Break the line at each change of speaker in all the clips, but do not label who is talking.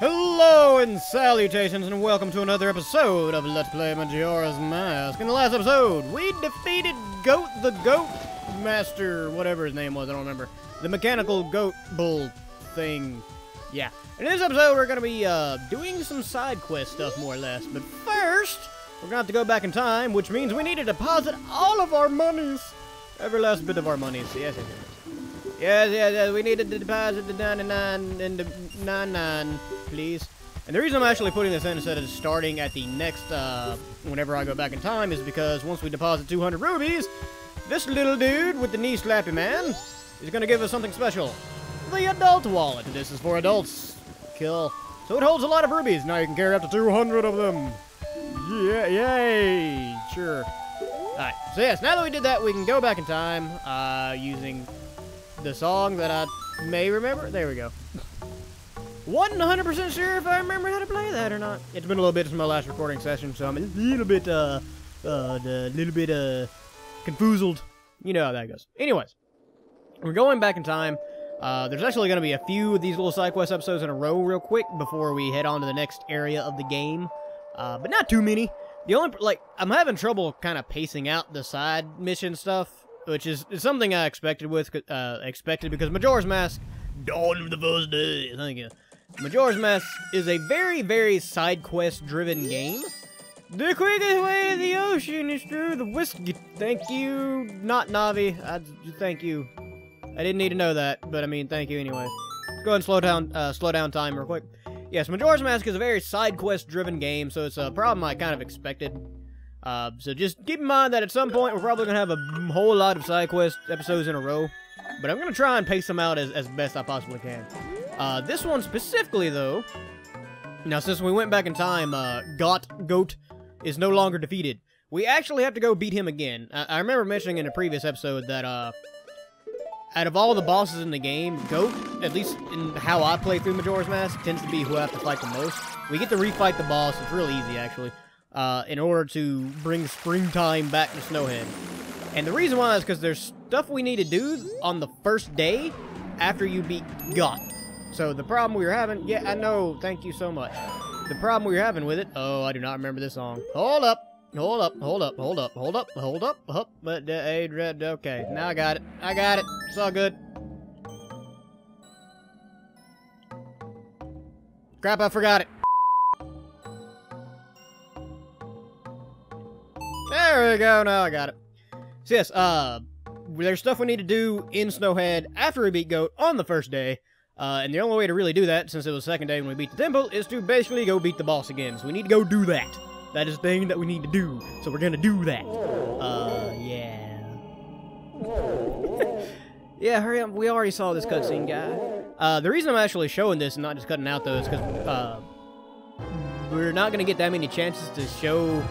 Hello and salutations and welcome to another episode of Let's Play Majora's Mask. In the last episode, we defeated Goat, the Goat Master, whatever his name was, I don't remember. The mechanical goat bull thing. Yeah. In this episode, we're going to be doing some side quest stuff, more or less. But first, we're going to have to go back in time, which means we need to deposit all of our monies. Every last bit of our monies. Yes, yes, yes. Yes, we need to deposit the 99 and the 99, please. And the reason I'm actually putting this in instead of starting at the next, whenever I go back in time, is because once we deposit 200 rubies, this little dude with the knee slappy man is going to give us something special. The adult wallet. This is for adults. Kill. So it holds a lot of rubies. Now you can carry up to 200 of them. Yeah, yay. Sure. Alright, so yes, now that we did that, we can go back in time, using the song that I may remember. There we go. 100% sure if I remember how to play that or not. It's been a little bit since my last recording session, so I'm a little bit, confoozled. You know how that goes. Anyways, we're going back in time. There's actually going to be a few of these little side quest episodes in a row real quick before we head on to the next area of the game. But not too many. The only, I'm having trouble kind of pacing out the side mission stuff, which is something I expected because Majora's Mask, Dawn of the First Day, thank you. Majora's Mask is a very, very side quest driven game. The quickest way to the ocean is through the whiskey. Thank you, not Navi. Thank you. I didn't need to know that, but I mean, thank you anyways. Go ahead and slow down time real quick. Yes, Majora's Mask is a very side quest driven game, so it's a problem I kind of expected. So just keep in mind that at some point we're probably going to have a whole lot of side quest episodes in a row. But I'm going to try and pace them out as best I possibly can. This one specifically, though, now since we went back in time, Goat is no longer defeated. We actually have to go beat him again. I remember mentioning in a previous episode that out of all the bosses in the game, Goat, at least in how I play through Majora's Mask, tends to be who I have to fight the most. We get to refight the boss. It's real easy, actually. In order to bring springtime back to Snowhead. And the reason why is because there's stuff we need to do on the first day after you beat God. So the problem we were having, yeah, I know, thank you so much. The problem we were having with it, oh, I do not remember this song. Hold up, hold up, hold up, hold up, hold up, hold up, but okay, now I got it, it's all good. Crap, I forgot it. There we go, now I got it. So yes, there's stuff we need to do in Snowhead after we beat Goat on the first day. And the only way to really do that, since it was the second day when we beat the temple, is to basically go beat the boss again. So we need to go do that. That is the thing that we need to do. So we're gonna do that. Yeah. Yeah, hurry up. We already saw this cutscene, guy. The reason I'm actually showing this and not just cutting out, though, is because, we're not gonna get that many chances to show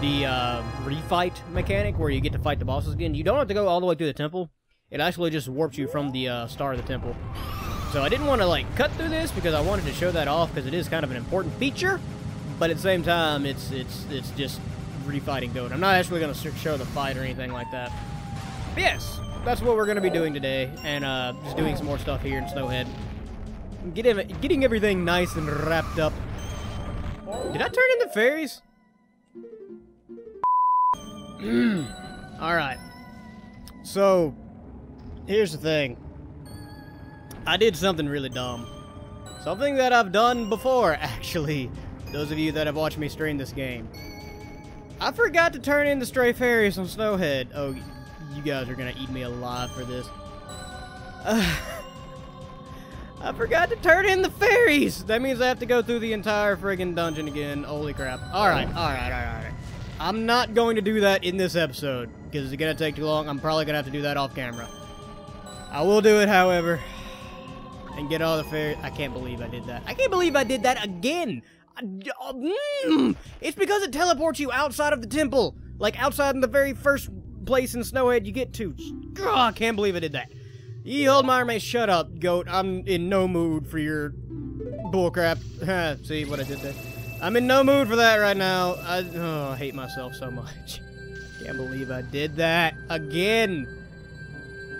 the refight mechanic where you get to fight the bosses again. You don't have to go all the way through the temple. It actually just warps you from the start of the temple. So I didn't want to like cut through this because I wanted to show that off because it is kind of an important feature. But at the same time, it's just refighting Goat. I'm not actually going to show the fight or anything like that. But yes, that's what we're going to be doing today, and just doing some more stuff here in Snowhead. Getting everything nice and wrapped up. Did I turn into fairies? Alright. So, here's the thing. I did something really dumb. Something that I've done before, actually. Those of you that have watched me stream this game. I forgot to turn in the stray fairies on Snowhead. Oh, you guys are gonna eat me alive for this. I forgot to turn in the fairies! That means I have to go through the entire friggin' dungeon again. Holy crap. Alright. I'm not going to do that in this episode, because it's going to take too long. I'm probably going to have to do that off camera. I will do it, however, and get all the fairies. I can't believe I did that. I can't believe I did that again. It's because it teleports you outside of the temple. Like, outside in the very first place in Snowhead you get to. I can't believe I did that. Ye hold my army, shut up, Goat. I'm in no mood for your bullcrap. See what I did there? I'm in no mood for that right now. I hate myself so much. Can't believe I did that again.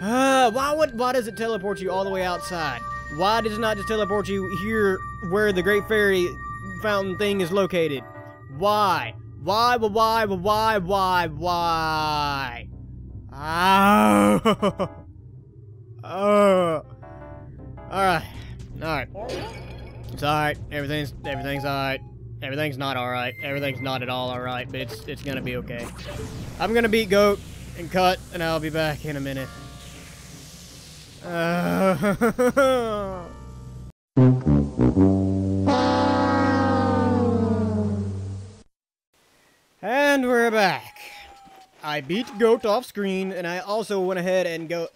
Why does it teleport you all the way outside? Why does it not just teleport you here where the Great Fairy Fountain thing is located? Why? Why? Oh. Oh. Alright. Alright. It's alright. Everything's alright. Everything's not alright. Everything's not at all alright, but it's gonna be okay. I'm gonna beat Goat and cut, and I'll be back in a minute. And we're back. I beat Goat off screen, and I also went ahead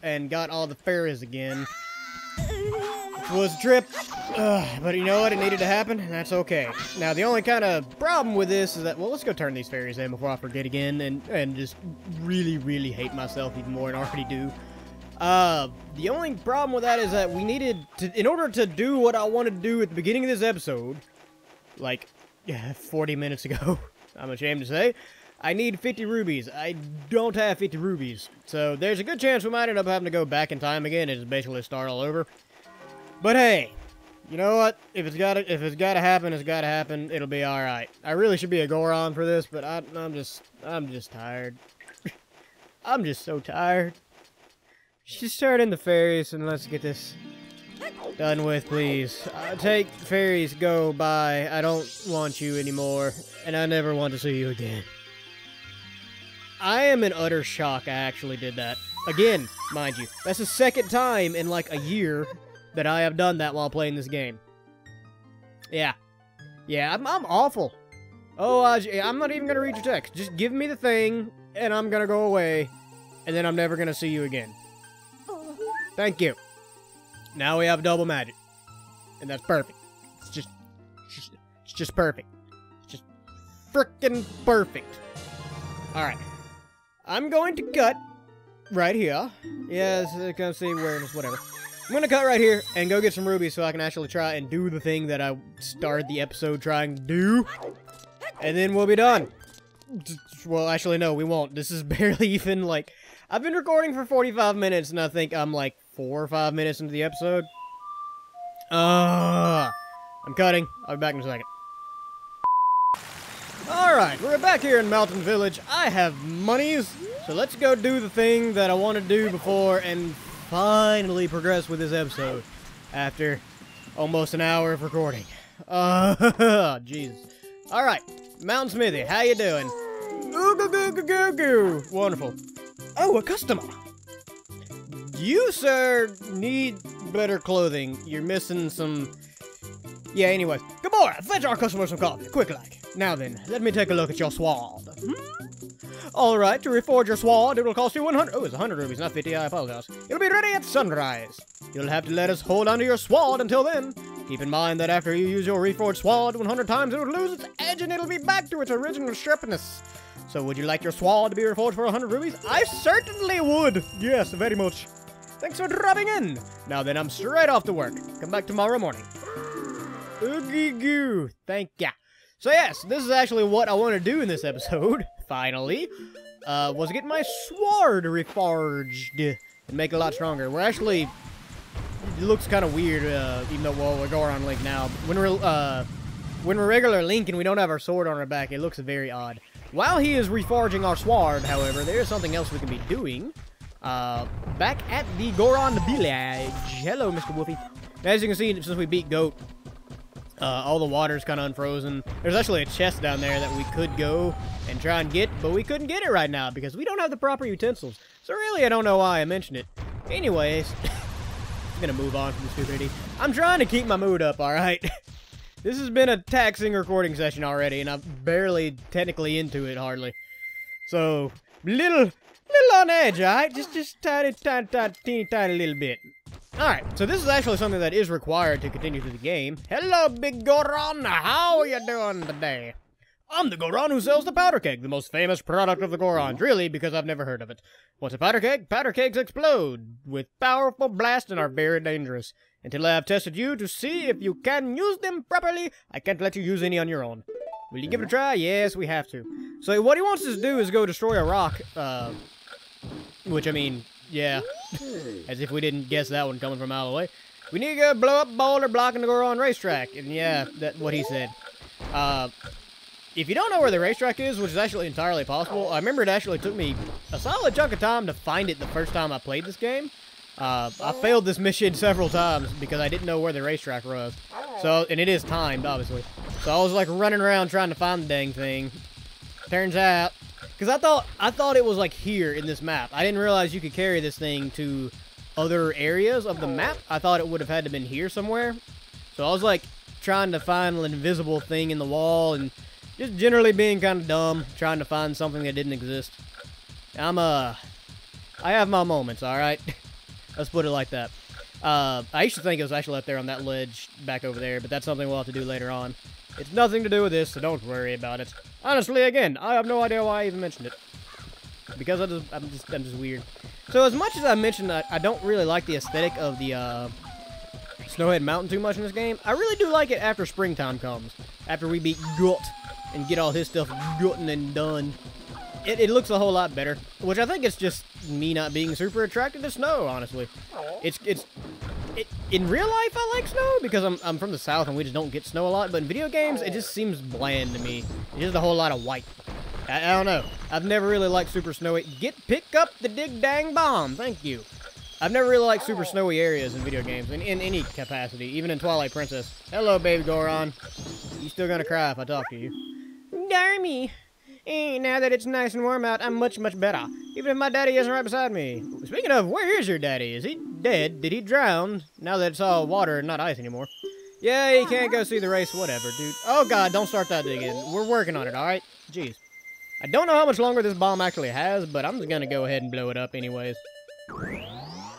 and got all the fairies again. Which was a trip, but you know what? It needed to happen, and that's okay. Now, the only kind of problem with this is that, well, let's go turn these fairies in before I forget again, and just really, really hate myself even more than I already do. The only problem with that is that we needed to, in order to do what I wanted to do at the beginning of this episode, like, 40 minutes ago, I'm ashamed to say, I need 50 rubies. I don't have 50 rubies. So there's a good chance we might end up having to go back in time again and just basically start all over. But hey, you know what? If it's gotta happen, it's gotta happen. It'll be alright. I really should be a Goron for this, but I'm just tired. I'm just so tired. Just start in the fairies and let's get this done with, please. Take fairies, go, bye. I don't want you anymore, and I never want to see you again. I am in utter shock I actually did that. Again, mind you. That's the second time in like a year that I have done that while playing this game. Yeah. Yeah, I'm awful. Oh, I'm not even gonna read your text. Just give me the thing, and I'm gonna go away, and then I'm never gonna see you again. Thank you. Now we have double magic. And that's perfect. It's just perfect. It's just frickin' perfect. Alright. I'm going to cut right here. Yes, I can see awareness, whatever. I'm gonna cut right here and go get some rubies so I can actually try and do the thing that I started the episode trying to do. And then we'll be done. Well, actually, no, we won't. This is barely even, like... I've been recording for 45 minutes, and I think I'm, like, 4 or 5 minutes into the episode. I'm cutting. I'll be back in a second. Alright, we're back here in Mountain Village. I have monies, so let's go do the thing that I want to do before and finally progress with this episode after almost an hour of recording. Jesus. Alright, Mountain Smithy, how you doing? Goo. Wonderful. Oh, a customer. You, sir, need better clothing. You're missing some... Yeah, anyway. Gamora, fetch our customer some coffee, quick like. Now then, let me take a look at your sword. Alright, to reforge your sword, it will cost you 100... Oh, it's 100 rubies, not 50, I apologize. It'll be ready at sunrise. You'll have to let us hold onto your sword until then. Keep in mind that after you use your reforged sword 100 times, it will lose its edge and it'll be back to its original sharpness. So would you like your sword to be reforged for 100 rubies? I certainly would! Yes, very much. Thanks for dropping in. Now then, I'm straight off to work. Come back tomorrow morning. Oogie goo. Thank ya. So yes, this is actually what I want to do in this episode, finally. Was get my sword reforged and make it a lot stronger. We're actually... It looks kind of weird, even though, well, we're Goron Link now. When we're regular Link and we don't have our sword on our back, it looks very odd. While he is reforging our sword, however, there is something else we can be doing. Back at the Goron village. Hello, Mr. Wolfie. As you can see, since we beat Goat, all the water's kind of unfrozen. There's actually a chest down there that we could go and try and get, but we couldn't get it right now because we don't have the proper utensils. So really, I don't know why I mentioned it. Anyways, I'm gonna move on from the stupidity. I'm trying to keep my mood up, alright? This has been a taxing recording session already, and I'm barely technically into it, hardly. So, little on edge, alright? Just teeny little bit. Alright, so this is actually something that is required to continue through the game. Hello, Big Goron! How are you doing today? I'm the Goron who sells the powder keg, the most famous product of the Gorons. Really, because I've never heard of it. What's a powder keg? Powder kegs explode with powerful blasts and are very dangerous. Until I have tested you to see if you can use them properly, I can't let you use any on your own. Will you give it a try? Yes, we have to. So what he wants us to do is go destroy a rock, which, I mean, yeah. As if we didn't guess that one coming from a mile away. We need to go blow up boulder blocking the Goron racetrack. And yeah, that's what he said. If you don't know where the racetrack is, which is actually entirely possible, I remember it actually took me a solid chunk of time to find it the first time I played this game. I failed this mission several times because I didn't know where the racetrack was. So, and it is timed, obviously. So I was like running around trying to find the dang thing. Turns out, because I thought it was like here in this map. I didn't realize you could carry this thing to other areas of the map. I thought it would have had to been here somewhere. So I was like trying to find an invisible thing in the wall and just generally being kind of dumb, trying to find something that didn't exist. I have my moments, alright? Let's put it like that. I used to think it was actually up there on that ledge back over there, but that's something we'll have to do later on. It's nothing to do with this, so don't worry about it. Honestly, again, I have no idea why I even mentioned it. Because I'm just weird. So as much as I mentioned that I don't really like the aesthetic of the Snowhead Mountain too much in this game, I really do like it after springtime comes. After we beat Gut and get all his stuff gotten and done. It looks a whole lot better, which I think it's just me not being super attracted to snow, honestly. In real life, I like snow because I'm from the South and we just don't get snow a lot, but in video games, it just seems bland to me. It's just a whole lot of white. I don't know. I've never really liked super snowy. Pick up the dig dang bomb. Thank you. I've never really liked super snowy areas in video games, in any capacity, even in Twilight Princess. Hello, baby Goron. You still gonna cry if I talk to you? Darmy. Now that it's nice and warm out, I'm much, much better. Even if my daddy isn't right beside me. Speaking of, where is your daddy? Is he dead? Did he drown? Now that it's all water and not ice anymore. Yeah, he can't go see the race, whatever, dude. Oh, God, don't start that digging. We're working on it, alright? Jeez. I don't know how much longer this bomb actually has, but I'm just gonna go ahead and blow it up anyways.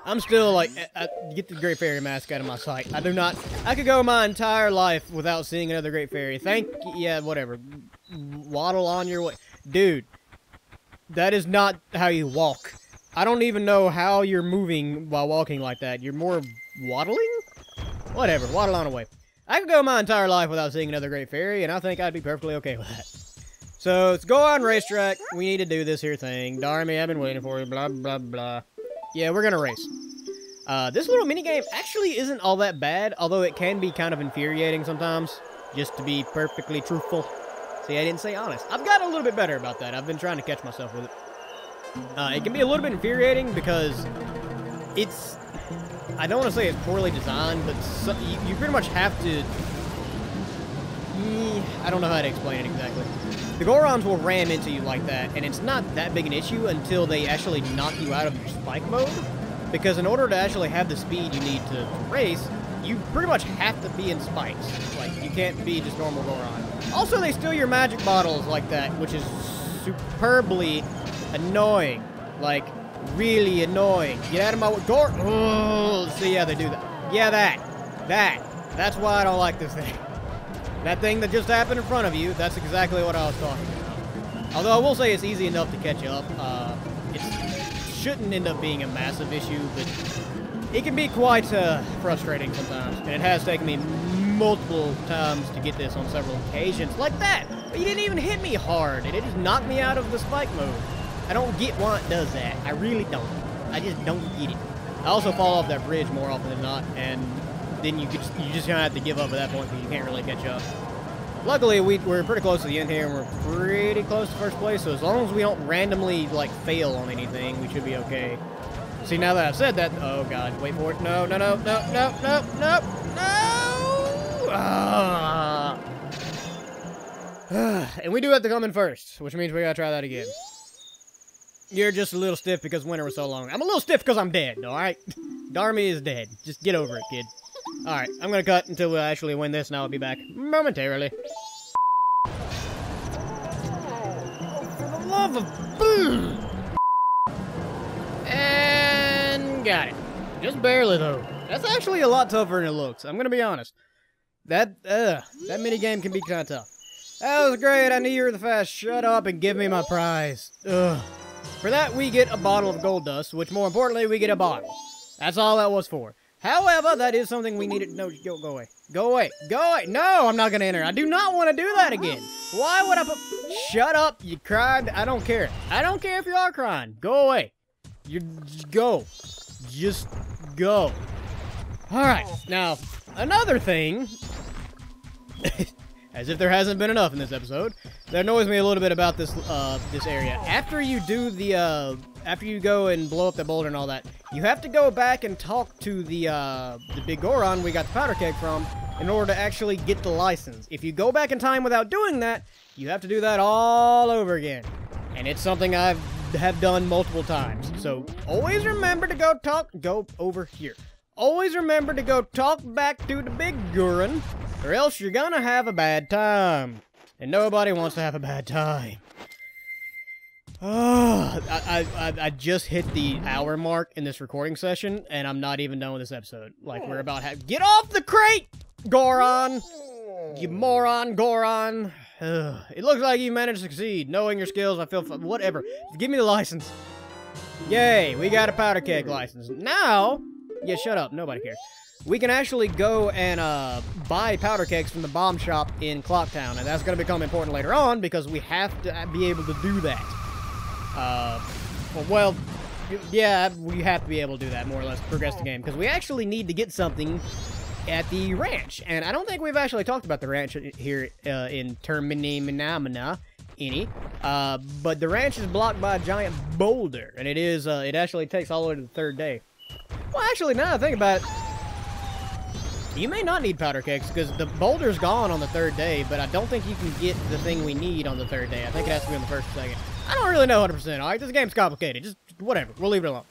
I'm still, like, get the Great Fairy mask out of my sight. I could go my entire life without seeing another Great Fairy. Yeah, whatever. Waddle on your way. Dude, that is not how you walk. I don't even know how you're moving while walking like that. You're more waddling? Whatever, waddle on away. I could go my entire life without seeing another Great Fairy, and I think I'd be perfectly okay with that. So, let's go on racetrack. We need to do this here thing. Darmy, I've been waiting for you. Blah, blah, blah. Yeah, we're gonna race. This little minigame actually isn't all that bad, although it can be kind of infuriating sometimes, just to be perfectly truthful. See, I didn't say honest. I've gotten a little bit better about that. I've been trying to catch myself with it. It can be a little bit infuriating because it's... I don't want to say it's poorly designed, but you pretty much have to... I don't know how to explain it exactly. The Gorons will ram into you like that, and it's not that big an issue until they actually knock you out of your spike mode. Because in order to actually have the speed you need to race, you pretty much have to be in spikes. Like, you can't be just normal Goron. Also, they steal your magic bottles like that, which is superbly annoying. Like, really annoying. Get out of my way. Oh, see, yeah, they do that. Yeah, That's why I don't like this thing. That thing that just happened in front of you, that's exactly what I was talking about. Although I will say it's easy enough to catch up. It shouldn't end up being a massive issue, but it can be quite frustrating sometimes. And it has taken me multiple times to get this on several occasions. Like that! But you didn't even hit me hard, and it just knocked me out of the spike mode. I don't get why it does that. I really don't. I just don't get it. I also fall off that bridge more often than not, and then you just kind of have to give up at that point because you can't really catch up. Luckily, we're pretty close to the end here, and we're pretty close to first place, so as long as we don't randomly, like, fail on anything, we should be okay. See, now that I've said that... Oh, God. Wait for it. No. Ah. And we do have to come in first, which means we gotta try that again. You're just a little stiff because winter was so long. I'm a little stiff because I'm dead, alright? Darmy is dead. Just get over it, kid. Alright, I'm gonna cut until we actually win this, and I'll be back momentarily. Oh, for the love of boom! And got it. Just barely, though. That's actually a lot tougher than it looks. I'm gonna be honest. That minigame can be kind of tough. That was great. I knew you were the fast. Shut up and give me my prize. Ugh. For that, we get a bottle of gold dust, which more importantly, we get a bottle. That's all that was for. However, that is something we needed. No, go away. Go away. Go away. No, I'm not going to enter. I do not want to do that again. Why would I put... Shut up. You cried. I don't care. I don't care if you are crying. Go away. Just go. Just go. Alright, now, another thing, as if there hasn't been enough in this episode, that annoys me a little bit about this this area. After you do the, after you go and blow up the boulder and all that, you have to go back and talk to the big Goron we got the powder keg from in order to actually get the license. If you go back in time without doing that, you have to do that all over again. And it's something I have done multiple times. So, always remember to go over here. Always remember to go talk back to the big Goron, or else you're gonna have a bad time. And nobody wants to have a bad time. Oh, I just hit the hour mark in this recording session, and I'm not even done with this episode. Like, we're about to get off the crate, Goron! You moron, Goron! Ugh. It looks like you managed to succeed. Knowing your skills, I feel whatever. Give me the license. Yay, we got a powder keg license. Now, yeah, shut up. Nobody cares. We can actually go and buy powder kegs from the bomb shop in Clocktown, and that's going to become important later on because we have to be able to do that. Well, yeah, we have to be able to do that more or less to progress the game because we actually need to get something at the ranch, and I don't think we've actually talked about the ranch here in Terminamina any, but the ranch is blocked by a giant boulder, and it actually takes all the way to the third day. Well, actually, now I think about it, you may not need powder kegs because the boulder's gone on the third day, but I don't think you can get the thing we need on the third day. I think it has to be on the first or second. I don't really know 100%, alright? This game's complicated. Just whatever. We'll leave it alone.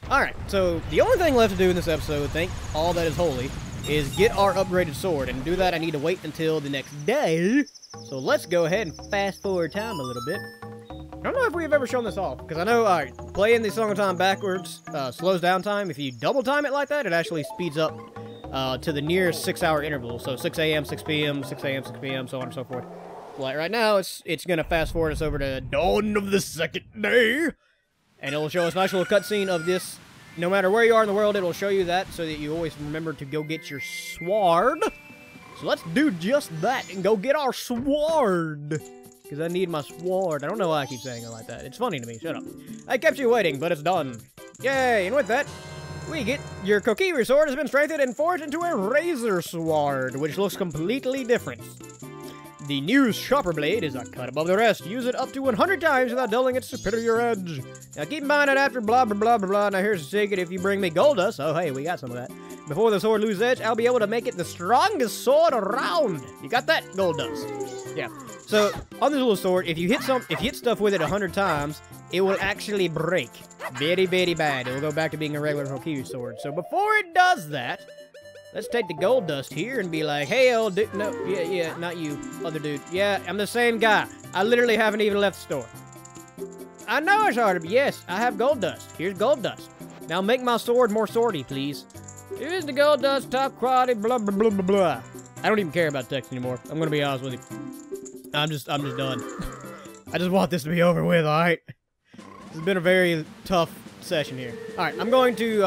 Alright, so the only thing left to do in this episode, thank all that is holy, is get our upgraded sword. And to do that, I need to wait until the next day. So let's go ahead and fast forward time a little bit. I don't know if we've ever shown this off, because I know, alright, playing the Song of Time backwards slows down time. If you double time it like that, it actually speeds up to the nearest 6-hour interval. So 6 a.m., 6 p.m., 6 a.m., 6 p.m., so on and so forth. Like right now, it's going to fast forward us over to dawn of the second day. And it'll show us a nice little cutscene of this. No matter where you are in the world, it'll show you that so that you always remember to go get your sword. So let's do just that and go get our sword. Because I need my sword. I don't know why I keep saying it like that. It's funny to me. Shut up. I kept you waiting, but it's done. Yay! And with that, we get your Kokiri sword has been strengthened and forged into a razor sword, which looks completely different. The new sharper blade is a cut above the rest. Use it up to 100 times without dulling its superior edge. Now keep in mind that after blah blah blah blah blah, now here's the secret, if you bring me gold dust, oh hey, we got some of that. Before the sword loses edge, I'll be able to make it the strongest sword around. You got that? Gold dust. Yeah. So, on this little sword, if you hit stuff with it 100 times, it will actually break. Very, very bad. It will go back to being a regular Kokiri sword. So before it does that, let's take the gold dust here and be like, hey, old dude. No, yeah, not you. Other dude. Yeah, I'm the same guy. I literally haven't even left the store. I know it's hard, but yes, I have gold dust. Here's gold dust. Now make my sword more swordy, please. Here's the gold dust, top quality, blah, blah, blah, blah, blah. I don't even care about text anymore. I'm gonna be honest with you. I'm just done. I just want this to be over with, alright? This has been a very tough session here. Alright, I'm going to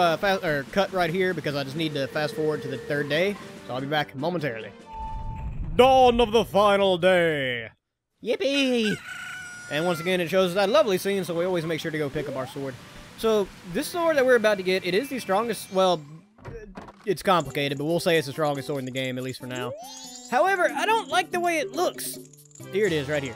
cut right here because I just need to fast forward to the third day. So I'll be back momentarily. Dawn of the final day! Yippee! And once again, it shows us that lovely scene, so we always make sure to go pick up our sword. So, this sword that we're about to get, it is the strongest, well, it's complicated, but we'll say it's the strongest sword in the game, at least for now. However, I don't like the way it looks. Here it is, right here.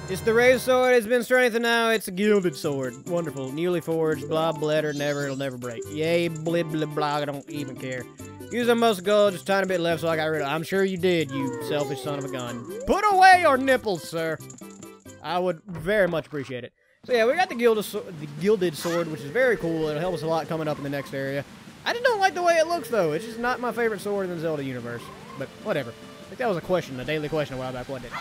It's the razor sword, it's been strengthened now, it's a gilded sword. Wonderful, newly forged, blah, bladder, never, it'll never break. Yay, blah, blah, blah, I don't even care. Use a most gold, just a tiny bit left, so I got rid of it. I'm sure you did, you selfish son of a gun. Put away your nipples, sir. I would very much appreciate it. So yeah, we got the gilded sword, which is very cool. It'll help us a lot coming up in the next area. I just don't like the way it looks, though. It's just not my favorite sword in the Zelda universe. But whatever. I think that was a question, a daily question a while back, wasn't it?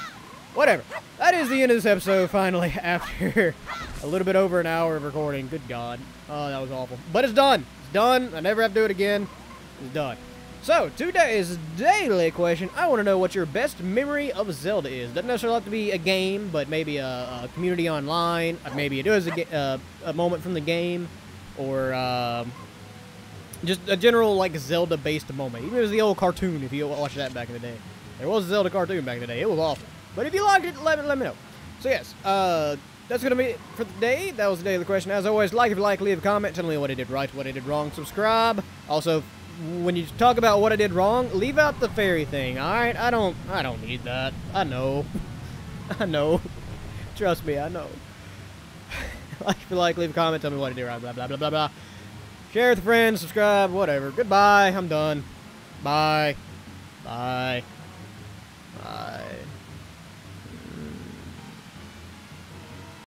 Whatever. That is the end of this episode, finally, after a little bit over an hour of recording. Good God. Oh, that was awful. But it's done. It's done. I never have to do it again. It's done. So, today's daily question. I want to know what your best memory of Zelda is. Doesn't necessarily have to be a game, but maybe a community online. Maybe it is a moment from the game. Or just a general, like, Zelda-based moment. Even if it was the old cartoon, if you watched that back in the day. There was a Zelda cartoon back in the day. It was awful. But if you liked it, let me know. So, yes, that's going to be it for today. That was the daily question. As always, like if you like, leave a comment. Tell me what I did right, what I did wrong. Subscribe. Also, when you talk about what I did wrong, leave out the fairy thing, alright? I don't need that. I know. I know. Trust me, I know. Like, leave a comment, tell me what I did wrong, blah, blah, blah, blah, blah. Share with friends, subscribe, whatever. Goodbye, I'm done. Bye. Bye.